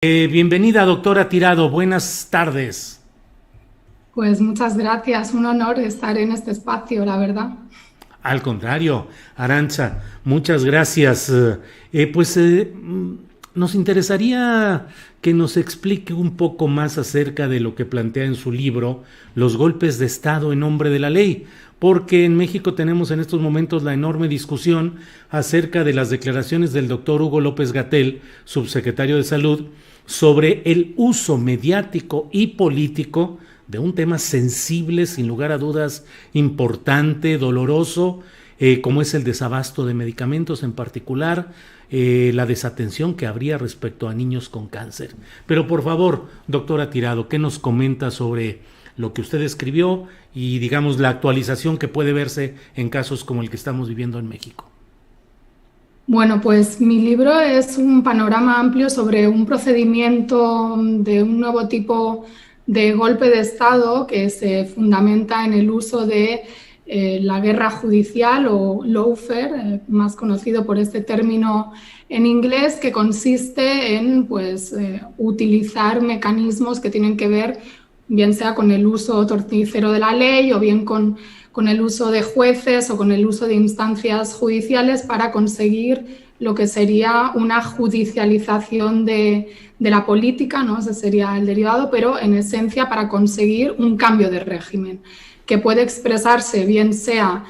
Bienvenida, doctora Tirado. Buenas tardes. Pues muchas gracias, un honor estar en este espacio, la verdad. Al contrario, Arantxa, muchas gracias. Nos interesaría que nos explique un poco más acerca de lo que plantea en su libro, Los golpes de Estado en nombre de la ley, porque en México tenemos en estos momentos la enorme discusión acerca de las declaraciones del doctor Hugo López-Gatell, subsecretario de Salud, sobre el uso mediático y político de un tema sensible, sin lugar a dudas, importante, doloroso, como es el desabasto de medicamentos, en particular la desatención que habría respecto a niños con cáncer. Pero por favor, doctora Tirado, ¿qué nos comenta sobre lo que usted escribió y, digamos, la actualización que puede verse en casos como el que estamos viviendo en México? Bueno, pues mi libro es un panorama amplio sobre un procedimiento de un nuevo tipo de golpe de Estado que se fundamenta en el uso de la guerra judicial o lawfare, más conocido por este término en inglés, que consiste en utilizar mecanismos que tienen que ver bien sea con el uso torticero de la ley o bien con el uso de jueces o con el uso de instancias judiciales para conseguir lo que sería una judicialización de la política, ¿no? Ese sería el derivado, pero en esencia para conseguir un cambio de régimen que puede expresarse bien sea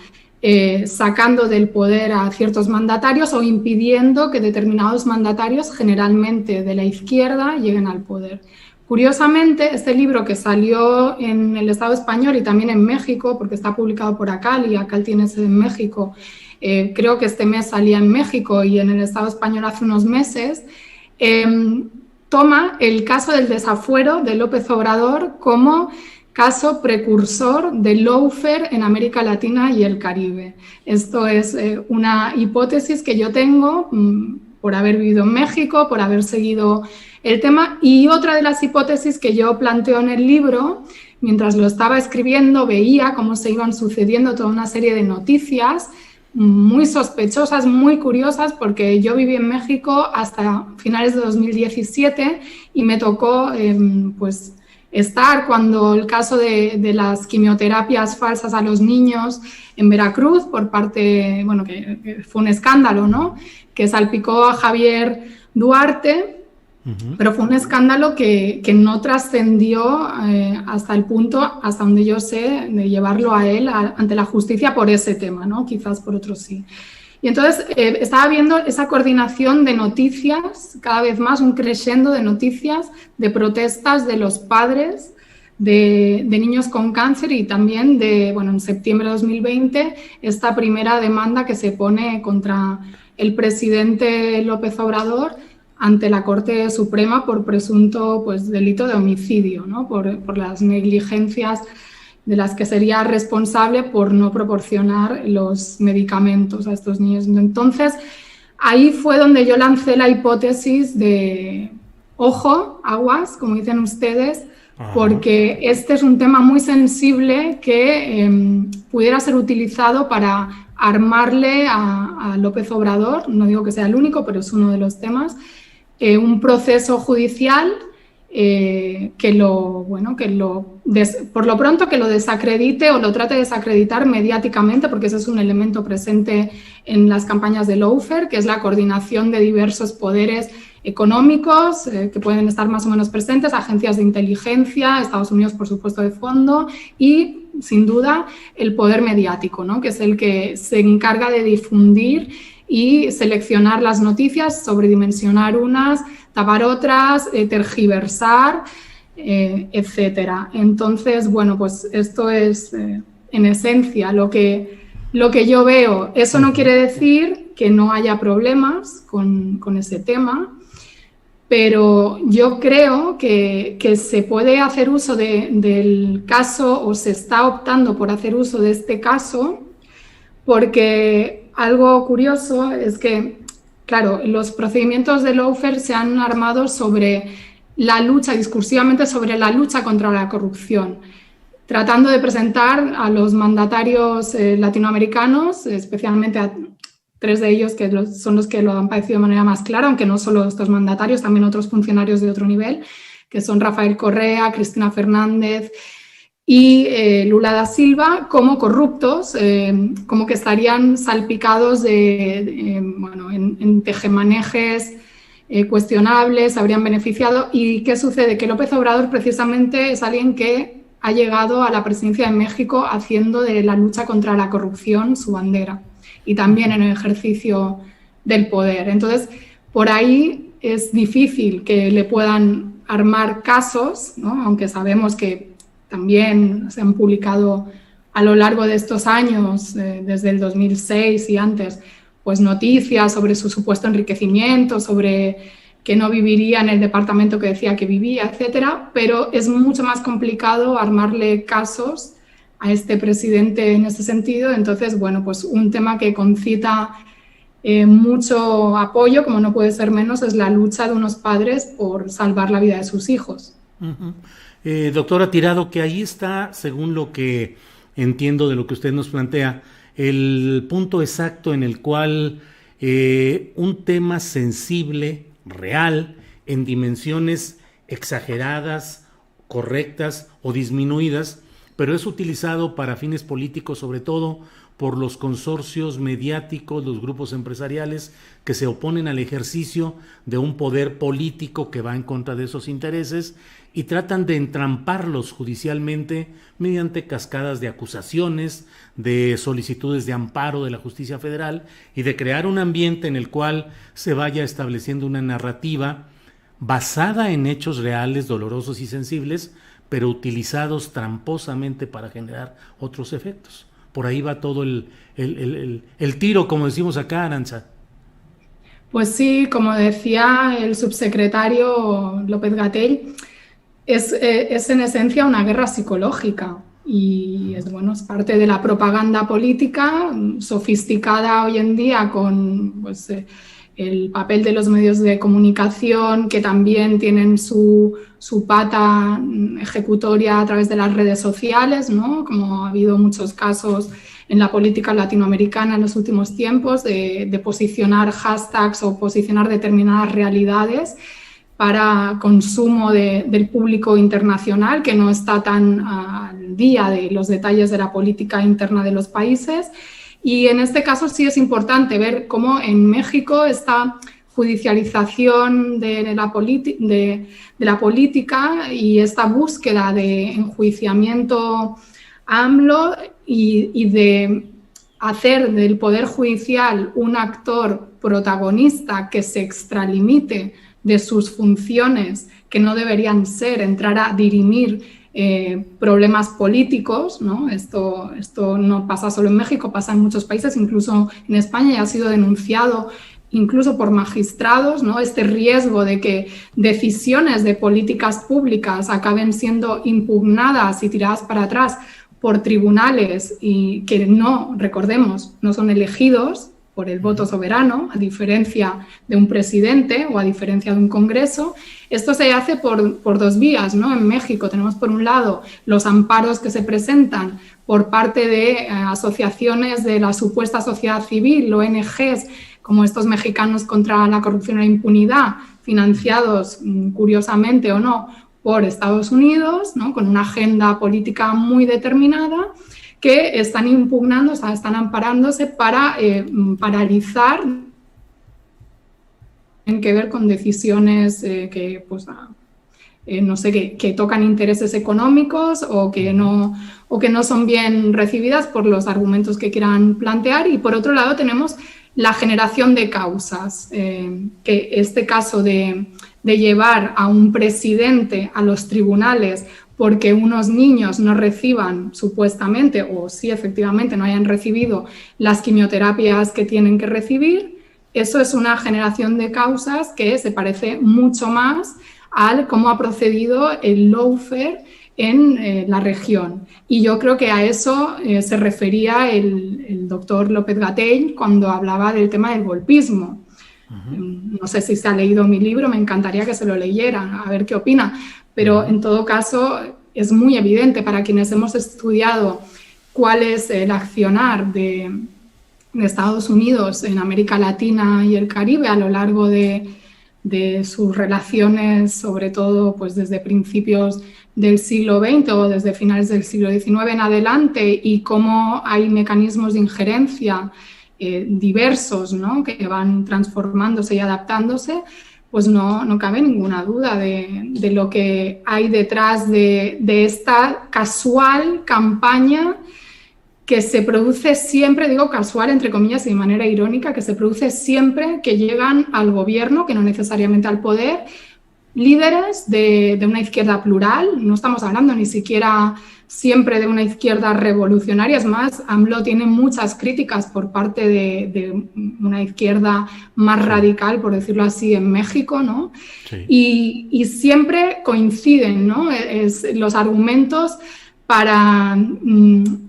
sacando del poder a ciertos mandatarios o impidiendo que determinados mandatarios, generalmente de la izquierda, lleguen al poder. Curiosamente, este libro que salió en el Estado español y también en México, porque está publicado por ACAL y ACAL tiene sede en México, creo que este mes salía en México y en el Estado español hace unos meses, toma el caso del desafuero de López Obrador como caso precursor del lawfare en América Latina y el Caribe. Esto es una hipótesis que yo tengo por haber vivido en México, por haber seguido el tema, y otra de las hipótesis que yo planteo en el libro, mientras lo estaba escribiendo, veía cómo se iban sucediendo toda una serie de noticias muy sospechosas, muy curiosas, porque yo viví en México hasta finales de 2017 y me tocó estar cuando el caso de las quimioterapias falsas a los niños en Veracruz por parte, que fue un escándalo, ¿no? Que salpicó a Javier Duarte. Pero fue un escándalo que no trascendió hasta el punto, hasta donde yo sé, de llevarlo a él ante la justicia por ese tema, ¿no? Quizás por otros sí. Y entonces estaba viendo esa coordinación de noticias, cada vez más un crescendo de noticias, de protestas de los padres de niños con cáncer y también en septiembre de 2020, esta primera demanda que se pone contra el presidente López Obrador ante la Corte Suprema por presunto delito de homicidio, ¿no? Por las negligencias de las que sería responsable por no proporcionar los medicamentos a estos niños. Entonces, ahí fue donde yo lancé la hipótesis de ojo, aguas, como dicen ustedes, porque este es un tema muy sensible que pudiera ser utilizado para armarle a López Obrador, no digo que sea el único, pero es uno de los temas, un proceso judicial por lo pronto que lo desacredite o lo trate de desacreditar mediáticamente, porque ese es un elemento presente en las campañas de lawfare, que es la coordinación de diversos poderes económicos que pueden estar más o menos presentes, agencias de inteligencia, Estados Unidos, por supuesto, de fondo, y sin duda el poder mediático, ¿no? Que es el que se encarga de difundir y seleccionar las noticias, sobredimensionar unas, tapar otras, tergiversar, etcétera. Entonces, esto es en esencia lo que yo veo. Eso no quiere decir que no haya problemas con ese tema, pero yo creo que se puede hacer uso del caso, o se está optando por hacer uso de este caso, porque algo curioso es que, claro, los procedimientos de lawfare se han armado sobre la lucha, discursivamente sobre la lucha contra la corrupción, tratando de presentar a los mandatarios latinoamericanos, especialmente 3 de ellos que son los que lo han padecido de manera más clara, aunque no solo estos mandatarios, también otros funcionarios de otro nivel, que son Rafael Correa, Cristina Fernández y Lula da Silva, como corruptos, como que estarían salpicados en tejemanejes cuestionables, habrían beneficiado. ¿Y qué sucede? Que López Obrador precisamente es alguien que ha llegado a la presidencia de México haciendo de la lucha contra la corrupción su bandera y también en el ejercicio del poder. Entonces, por ahí es difícil que le puedan armar casos, ¿no? Aunque sabemos que también se han publicado a lo largo de estos años, desde el 2006 y antes, pues noticias sobre su supuesto enriquecimiento, sobre que no viviría en el departamento que decía que vivía, etcétera, pero es mucho más complicado armarle casos a este presidente en ese sentido. Entonces, bueno, pues un tema que concita mucho apoyo, como no puede ser menos, es la lucha de unos padres por salvar la vida de sus hijos. Doctora Tirado, que ahí está, según lo que entiendo de lo que usted nos plantea, el punto exacto en el cual un tema sensible, real, en dimensiones exageradas, correctas o disminuidas, pero es utilizado para fines políticos, sobre todo por los consorcios mediáticos, los grupos empresariales que se oponen al ejercicio de un poder político que va en contra de esos intereses y tratan de entramparlos judicialmente mediante cascadas de acusaciones, de solicitudes de amparo de la justicia federal y de crear un ambiente en el cual se vaya estableciendo una narrativa basada en hechos reales, dolorosos y sensibles, pero utilizados tramposamente para generar otros efectos. Por ahí va todo el tiro, como decimos acá, Arantxa. Pues sí, como decía el subsecretario López-Gatell, es en esencia una guerra psicológica y es parte de la propaganda política sofisticada hoy en día con el papel de los medios de comunicación, que también tienen su pata ejecutoria a través de las redes sociales, ¿no? Como ha habido muchos casos en la política latinoamericana en los últimos tiempos de posicionar hashtags o posicionar determinadas realidades para consumo del público internacional, que no está tan al día de los detalles de la política interna de los países. Y en este caso sí es importante ver cómo en México esta judicialización de la política y esta búsqueda de enjuiciamiento AMLO y de hacer del Poder Judicial un actor protagonista que se extralimite de sus funciones, que no deberían ser entrar a dirimir problemas políticos, ¿no? Esto no pasa solo en México, pasa en muchos países, incluso en España, y ha sido denunciado incluso por magistrados, ¿no? Este riesgo de que decisiones de políticas públicas acaben siendo impugnadas y tiradas para atrás por tribunales y que no, recordemos, no son elegidos por el voto soberano, a diferencia de un presidente o a diferencia de un Congreso. Esto se hace por dos vías, ¿no? En México tenemos, por un lado, los amparos que se presentan por parte de asociaciones de la supuesta sociedad civil, ONGs, como estos mexicanos contra la corrupción y la impunidad, financiados, curiosamente o no, por Estados Unidos, ¿no? Con una agenda política muy determinada, que están impugnando, o sea, están amparándose para paralizar, tienen que ver con decisiones que, pues, no sé, que tocan intereses económicos o que no son bien recibidas por los argumentos que quieran plantear. Y por otro lado tenemos la generación de causas, que este caso de llevar a un presidente a los tribunales porque unos niños no reciban supuestamente, o sí efectivamente no hayan recibido las quimioterapias que tienen que recibir, eso es una generación de causas que se parece mucho más al cómo ha procedido el lawfare en la región. Y yo creo que a eso se refería el doctor López-Gatell cuando hablaba del tema del golpismo. No sé si se ha leído mi libro, me encantaría que se lo leyeran, a ver qué opina, pero en todo caso es muy evidente para quienes hemos estudiado cuál es el accionar de de Estados Unidos en América Latina y el Caribe a lo largo de sus relaciones, sobre todo pues desde principios del siglo XX o desde finales del siglo XIX en adelante, y cómo hay mecanismos de injerencia diversos, ¿no?, que van transformándose y adaptándose, pues no cabe ninguna duda de lo que hay detrás de esta casual campaña que se produce siempre, digo casual entre comillas y de manera irónica, que se produce siempre que llegan al gobierno, que no necesariamente al poder, líderes de una izquierda plural. No estamos hablando ni siquiera siempre de una izquierda revolucionaria. Es más, AMLO tiene muchas críticas por parte de una izquierda más radical, por decirlo así, en México, ¿no? Sí. Y siempre coinciden, ¿no?, los argumentos para,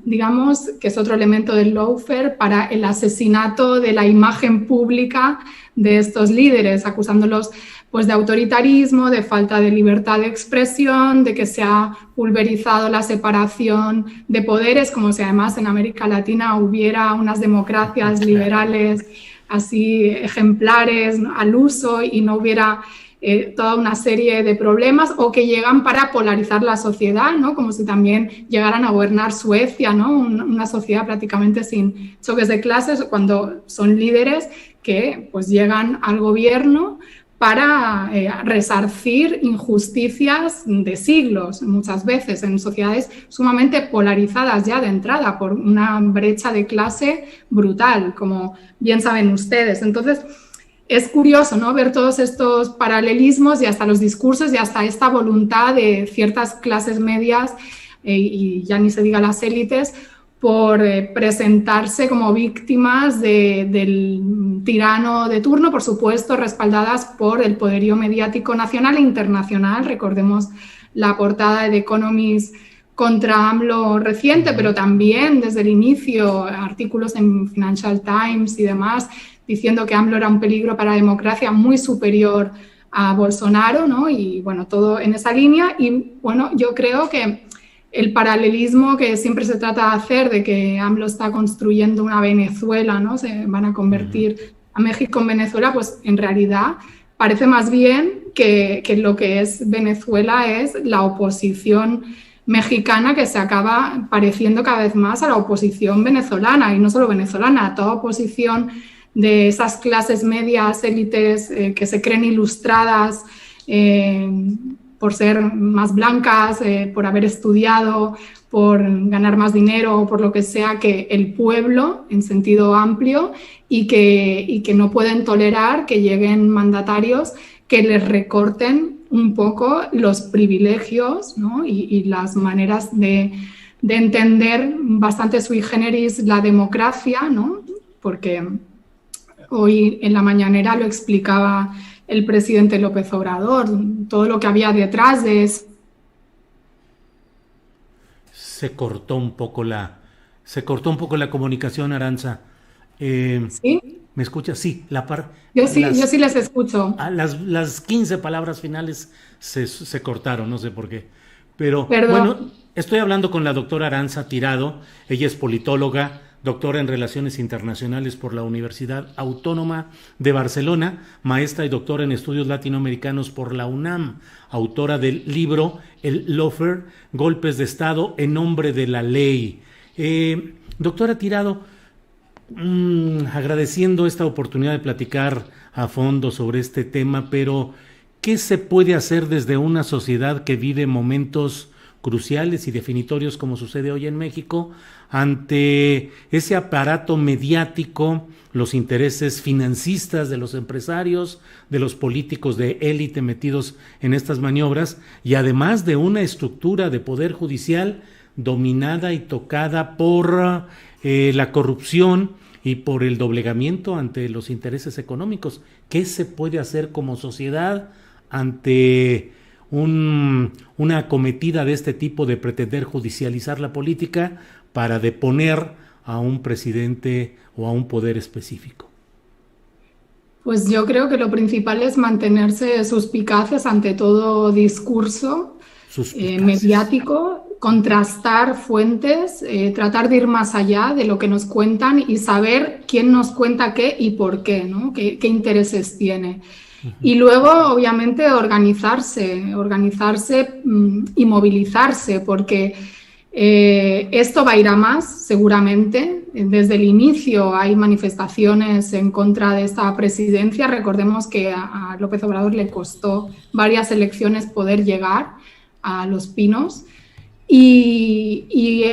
digamos, que es otro elemento del lawfare, para el asesinato de la imagen pública de estos líderes, acusándolos pues de autoritarismo, de falta de libertad de expresión, de que se ha pulverizado la separación de poderes, como si además en América Latina hubiera unas democracias liberales así ejemplares al uso y no hubiera toda una serie de problemas, o que llegan para polarizar la sociedad, ¿no?, como si también llegaran a gobernar Suecia, ¿no?, una sociedad prácticamente sin choques de clases, cuando son líderes que pues llegan al gobierno para resarcir injusticias de siglos, muchas veces en sociedades sumamente polarizadas ya de entrada por una brecha de clase brutal, como bien saben ustedes. Entonces, es curioso, ¿no?, ver todos estos paralelismos y hasta los discursos y hasta esta voluntad de ciertas clases medias y ya ni se diga las élites por presentarse como víctimas del tirano de turno, por supuesto, respaldadas por el poderío mediático nacional e internacional. Recordemos la portada de The Economist contra AMLO reciente, pero también desde el inicio artículos en Financial Times y demás, diciendo que AMLO era un peligro para la democracia muy superior a Bolsonaro, ¿no? Y bueno, todo en esa línea. Y bueno, yo creo que el paralelismo que siempre se trata de hacer de que AMLO está construyendo una Venezuela, ¿no?, se van a convertir a México en Venezuela, pues en realidad parece más bien que lo que es Venezuela es la oposición mexicana, que se acaba pareciendo cada vez más a la oposición venezolana, y no solo venezolana, a toda oposición de esas clases medias, élites que se creen ilustradas por ser más blancas, por haber estudiado, por ganar más dinero o por lo que sea, que el pueblo en sentido amplio, y que no pueden tolerar que lleguen mandatarios que les recorten un poco los privilegios, ¿no?, y las maneras de entender bastante sui generis la democracia, ¿no?, porque hoy en la mañanera lo explicaba el presidente López Obrador, todo lo que había detrás de eso. Se cortó un poco la comunicación, Arantza. ¿Sí? ¿Me escuchas? Sí. Yo sí les escucho. Las 15 palabras finales se cortaron, no sé por qué. Pero Perdón. Bueno, estoy hablando con la doctora Arantza Tirado. Ella es politóloga, doctora en Relaciones Internacionales por la Universidad Autónoma de Barcelona, maestra y doctora en Estudios Latinoamericanos por la UNAM, autora del libro El lawfare, golpes de Estado en nombre de la ley. Doctora Tirado, agradeciendo esta oportunidad de platicar a fondo sobre este tema, pero ¿qué se puede hacer desde una sociedad que vive momentos cruciales y definitorios como sucede hoy en México ante ese aparato mediático, los intereses financistas de los empresarios, de los políticos de élite metidos en estas maniobras, y además de una estructura de poder judicial dominada y tocada por la corrupción y por el doblegamiento ante los intereses económicos? ¿Qué se puede hacer como sociedad ante una acometida de este tipo de pretender judicializar la política para deponer a un presidente o a un poder específico? Pues yo creo que lo principal es mantenerse suspicaces ante todo discurso mediático contrastar fuentes, tratar de ir más allá de lo que nos cuentan y saber quién nos cuenta qué y por qué, ¿no? ¿Qué intereses tiene? Y luego, obviamente, organizarse y movilizarse, porque esto va a ir a más, seguramente. Desde el inicio hay manifestaciones en contra de esta presidencia. Recordemos que a López Obrador le costó varias elecciones poder llegar a Los Pinos. Y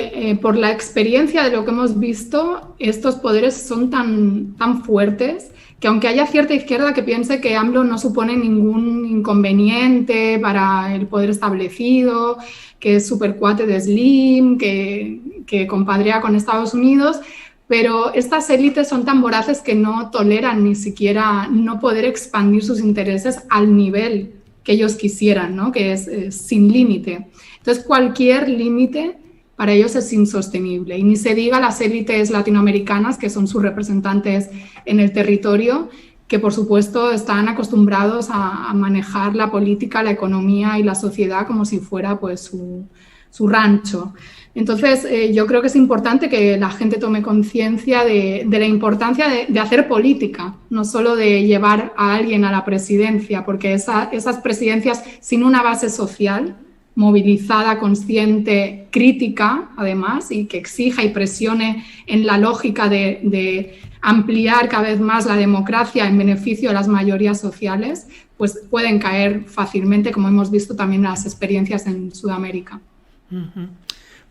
por la experiencia de lo que hemos visto, estos poderes son tan fuertes que aunque haya cierta izquierda que piense que AMLO no supone ningún inconveniente para el poder establecido, que es súper cuate de Slim, que compadrea con Estados Unidos, pero estas élites son tan voraces que no toleran ni siquiera no poder expandir sus intereses al nivel que ellos quisieran, ¿no? Que es sin límite. Entonces, cualquier límite para ellos es insostenible. Y ni se diga las élites latinoamericanas, que son sus representantes en el territorio, que por supuesto están acostumbrados a manejar la política, la economía y la sociedad como si fuera pues su rancho. Entonces, yo creo que es importante que la gente tome conciencia de la importancia de hacer política, no solo de llevar a alguien a la presidencia, porque esas presidencias sin una base social movilizada, consciente, crítica, además, y que exija y presione en la lógica de ampliar cada vez más la democracia en beneficio de las mayorías sociales, pues pueden caer fácilmente, como hemos visto también en las experiencias en Sudamérica.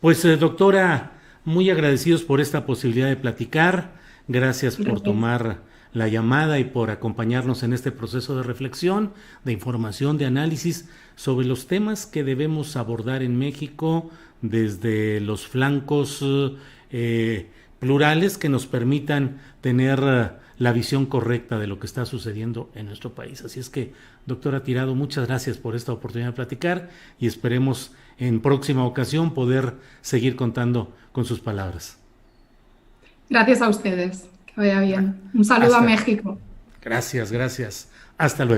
Pues, doctora, muy agradecidos por esta posibilidad de platicar. Gracias por tomar la llamada y por acompañarnos en este proceso de reflexión, de información, de análisis sobre los temas que debemos abordar en México desde los flancos plurales que nos permitan tener la visión correcta de lo que está sucediendo en nuestro país. Así es que, doctora Tirado, muchas gracias por esta oportunidad de platicar y esperemos en próxima ocasión poder seguir contando con sus palabras. Gracias a ustedes. Que vaya bien. Un saludo a México. Gracias. Hasta luego.